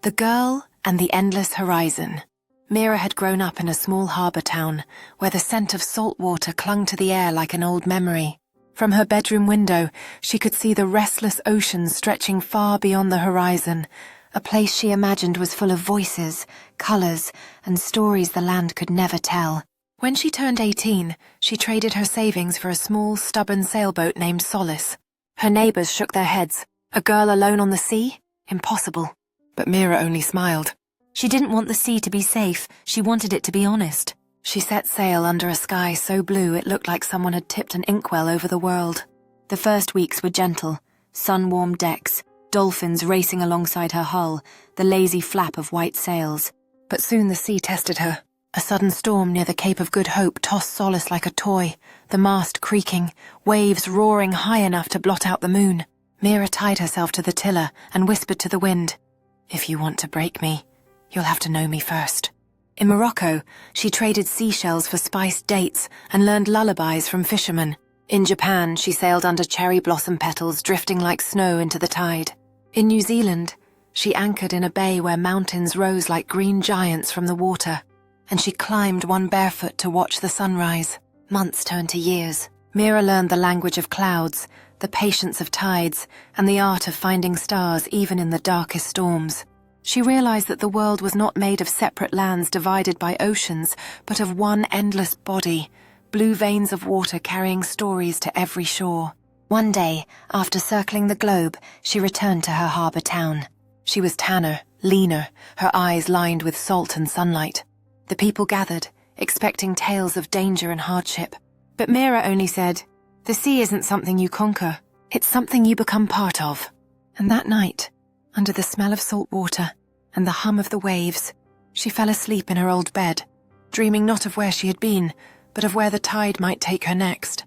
The Girl and the Endless Horizon. Mira had grown up in a small harbour town where the scent of salt water clung to the air like an old memory. From her bedroom window, she could see the restless ocean stretching far beyond the horizon, a place she imagined was full of voices, colours, and stories the land could never tell. When she turned 18, she traded her savings for a small, stubborn sailboat named Solace. Her neighbours shook their heads. A girl alone on the sea? Impossible. But Mira only smiled. She didn't want the sea to be safe, she wanted it to be honest. She set sail under a sky so blue it looked like someone had tipped an inkwell over the world. The first weeks were gentle, sun-warmed decks, dolphins racing alongside her hull, the lazy flap of white sails. But soon the sea tested her. A sudden storm near the Cape of Good Hope tossed Solace like a toy, the mast creaking, waves roaring high enough to blot out the moon. Mira tied herself to the tiller and whispered to the wind, "If you want to break me, you'll have to know me first." In Morocco, she traded seashells for spiced dates and learned lullabies from fishermen. In Japan, she sailed under cherry blossom petals drifting like snow into the tide. In New Zealand, she anchored in a bay where mountains rose like green giants from the water, and she climbed one barefoot to watch the sunrise. Months turned to years. Mira learned the language of clouds, the patience of tides, and the art of finding stars even in the darkest storms. She realized that the world was not made of separate lands divided by oceans, but of one endless body, blue veins of water carrying stories to every shore. One day, after circling the globe, she returned to her harbour town. She was tanner, leaner, her eyes lined with salt and sunlight. The people gathered, expecting tales of danger and hardship. But Mira only said, "The sea isn't something you conquer, it's something you become part of." And that night, under the smell of salt water and the hum of the waves, she fell asleep in her old bed, dreaming not of where she had been, but of where the tide might take her next.